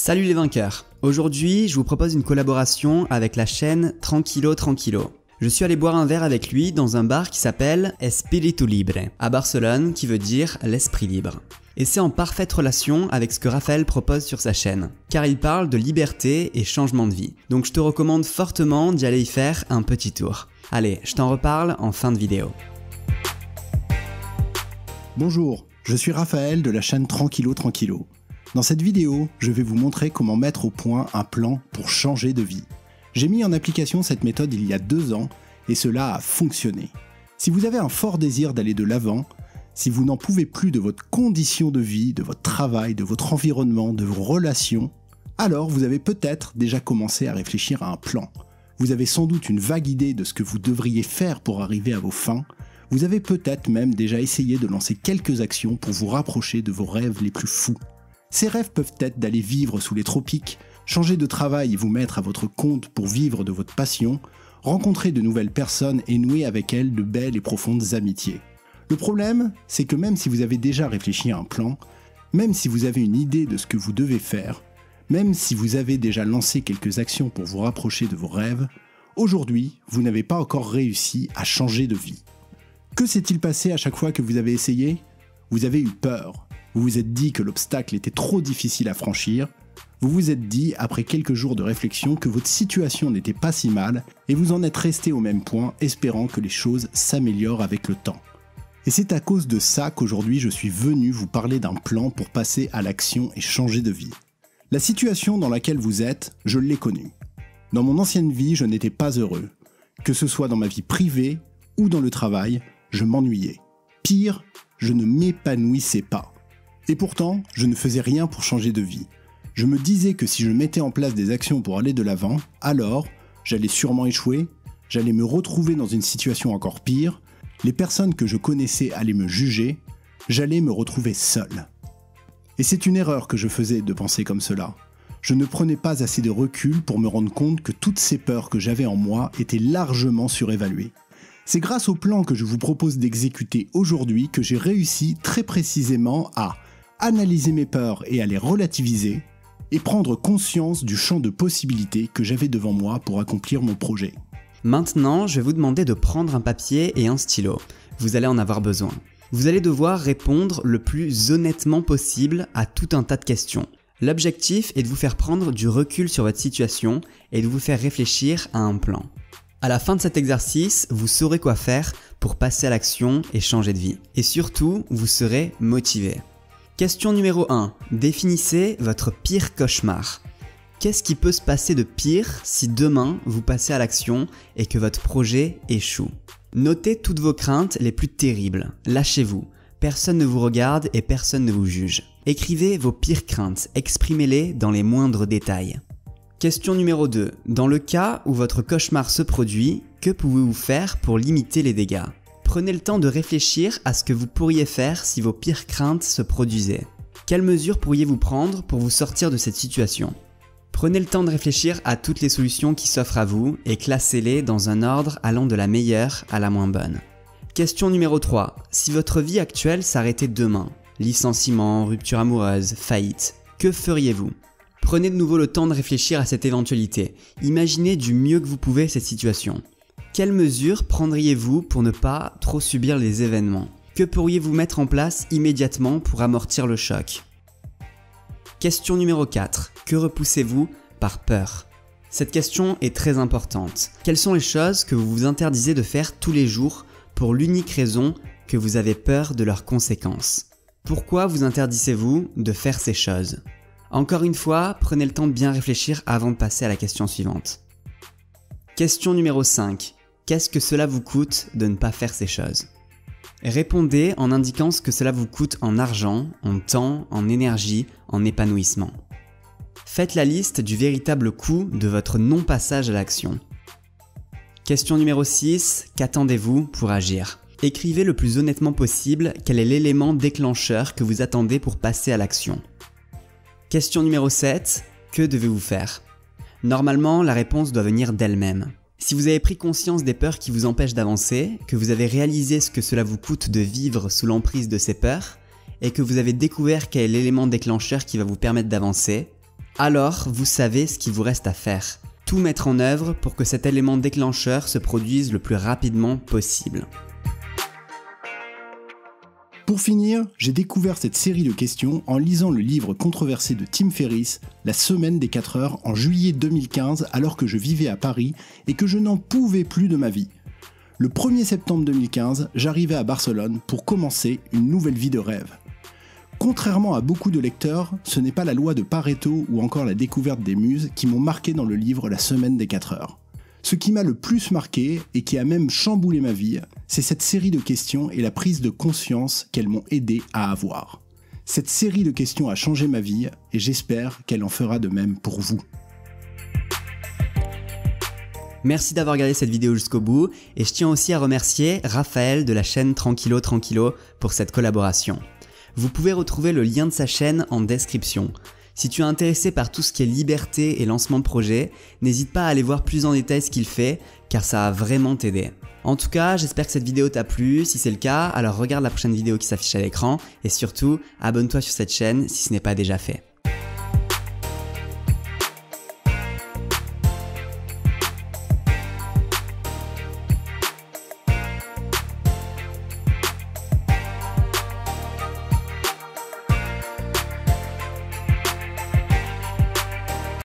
Salut les vainqueurs! Aujourd'hui, je vous propose une collaboration avec la chaîne Tranquilo Tranquilo. Je suis allé boire un verre avec lui dans un bar qui s'appelle Espíritu Libre, à Barcelone, qui veut dire l'esprit libre. Et c'est en parfaite relation avec ce que Raphaël propose sur sa chaîne, car il parle de liberté et changement de vie. Donc je te recommande fortement d'y aller y faire un petit tour. Allez, je t'en reparle en fin de vidéo. Bonjour, je suis Raphaël de la chaîne Tranquilo Tranquilo. Dans cette vidéo, je vais vous montrer comment mettre au point un plan pour changer de vie. J'ai mis en application cette méthode il y a 2 ans et cela a fonctionné. Si vous avez un fort désir d'aller de l'avant, si vous n'en pouvez plus de votre condition de vie, de votre travail, de votre environnement, de vos relations, alors vous avez peut-être déjà commencé à réfléchir à un plan. Vous avez sans doute une vague idée de ce que vous devriez faire pour arriver à vos fins. Vous avez peut-être même déjà essayé de lancer quelques actions pour vous rapprocher de vos rêves les plus fous. Ces rêves peuvent être d'aller vivre sous les tropiques, changer de travail et vous mettre à votre compte pour vivre de votre passion, rencontrer de nouvelles personnes et nouer avec elles de belles et profondes amitiés. Le problème, c'est que même si vous avez déjà réfléchi à un plan, même si vous avez une idée de ce que vous devez faire, même si vous avez déjà lancé quelques actions pour vous rapprocher de vos rêves, aujourd'hui, vous n'avez pas encore réussi à changer de vie. Que s'est-il passé à chaque fois que vous avez essayé ? Vous avez eu peur. Vous vous êtes dit que l'obstacle était trop difficile à franchir. Vous vous êtes dit, après quelques jours de réflexion, que votre situation n'était pas si mal et vous en êtes resté au même point, espérant que les choses s'améliorent avec le temps. Et c'est à cause de ça qu'aujourd'hui je suis venu vous parler d'un plan pour passer à l'action et changer de vie. La situation dans laquelle vous êtes, je l'ai connue. Dans mon ancienne vie, je n'étais pas heureux. Que ce soit dans ma vie privée ou dans le travail, je m'ennuyais. Pire, je ne m'épanouissais pas. Et pourtant, je ne faisais rien pour changer de vie. Je me disais que si je mettais en place des actions pour aller de l'avant, alors j'allais sûrement échouer, j'allais me retrouver dans une situation encore pire, les personnes que je connaissais allaient me juger, j'allais me retrouver seul. Et c'est une erreur que je faisais de penser comme cela. Je ne prenais pas assez de recul pour me rendre compte que toutes ces peurs que j'avais en moi étaient largement surévaluées. C'est grâce au plan que je vous propose d'exécuter aujourd'hui que j'ai réussi très précisément à analyser mes peurs et à les relativiser, et prendre conscience du champ de possibilités que j'avais devant moi pour accomplir mon projet. Maintenant, je vais vous demander de prendre un papier et un stylo. Vous allez en avoir besoin. Vous allez devoir répondre le plus honnêtement possible à tout un tas de questions. L'objectif est de vous faire prendre du recul sur votre situation et de vous faire réfléchir à un plan. À la fin de cet exercice, vous saurez quoi faire pour passer à l'action et changer de vie. Et surtout, vous serez motivé. Question numéro 1. Définissez votre pire cauchemar. Qu'est-ce qui peut se passer de pire si demain vous passez à l'action et que votre projet échoue ? Notez toutes vos craintes les plus terribles. Lâchez-vous. Personne ne vous regarde et personne ne vous juge. Écrivez vos pires craintes. Exprimez-les dans les moindres détails. Question numéro 2. Dans le cas où votre cauchemar se produit, que pouvez-vous faire pour limiter les dégâts ? Prenez le temps de réfléchir à ce que vous pourriez faire si vos pires craintes se produisaient. Quelles mesures pourriez-vous prendre pour vous sortir de cette situation ? Prenez le temps de réfléchir à toutes les solutions qui s'offrent à vous et classez-les dans un ordre allant de la meilleure à la moins bonne. Question numéro 3. Si votre vie actuelle s'arrêtait demain, licenciement, rupture amoureuse, faillite, que feriez-vous ? Prenez de nouveau le temps de réfléchir à cette éventualité. Imaginez du mieux que vous pouvez cette situation. Quelles mesures prendriez-vous pour ne pas trop subir les événements ? Que pourriez-vous mettre en place immédiatement pour amortir le choc ? Question numéro 4. Que repoussez-vous par peur ? Cette question est très importante. Quelles sont les choses que vous vous interdisez de faire tous les jours pour l'unique raison que vous avez peur de leurs conséquences ? Pourquoi vous interdisez-vous de faire ces choses ? Encore une fois, prenez le temps de bien réfléchir avant de passer à la question suivante. Question numéro 5. Qu'est-ce que cela vous coûte de ne pas faire ces choses ? Répondez en indiquant ce que cela vous coûte en argent, en temps, en énergie, en épanouissement. Faites la liste du véritable coût de votre non-passage à l'action. Question numéro 6. Qu'attendez-vous pour agir ? Écrivez le plus honnêtement possible quel est l'élément déclencheur que vous attendez pour passer à l'action. Question numéro 7. Que devez-vous faire ? Normalement, la réponse doit venir d'elle-même. Si vous avez pris conscience des peurs qui vous empêchent d'avancer, que vous avez réalisé ce que cela vous coûte de vivre sous l'emprise de ces peurs, et que vous avez découvert quel est l'élément déclencheur qui va vous permettre d'avancer, alors vous savez ce qu'il vous reste à faire. Tout mettre en œuvre pour que cet élément déclencheur se produise le plus rapidement possible. Pour finir, j'ai découvert cette série de questions en lisant le livre controversé de Tim Ferriss, La semaine des 4 heures, en juillet 2015, alors que je vivais à Paris et que je n'en pouvais plus de ma vie. Le 1er septembre 2015, j'arrivais à Barcelone pour commencer une nouvelle vie de rêve. Contrairement à beaucoup de lecteurs, ce n'est pas la loi de Pareto ou encore la découverte des muses qui m'ont marqué dans le livre La semaine des 4 heures. Ce qui m'a le plus marqué, et qui a même chamboulé ma vie, c'est cette série de questions et la prise de conscience qu'elles m'ont aidé à avoir. Cette série de questions a changé ma vie, et j'espère qu'elle en fera de même pour vous. Merci d'avoir regardé cette vidéo jusqu'au bout, et je tiens aussi à remercier Raphaël de la chaîne Tranquillo Tranquillo pour cette collaboration. Vous pouvez retrouver le lien de sa chaîne en description. Si tu es intéressé par tout ce qui est liberté et lancement de projet, n'hésite pas à aller voir plus en détail ce qu'il fait, car ça va vraiment t'aider. En tout cas, j'espère que cette vidéo t'a plu. Si c'est le cas, alors regarde la prochaine vidéo qui s'affiche à l'écran et surtout, abonne-toi sur cette chaîne si ce n'est pas déjà fait.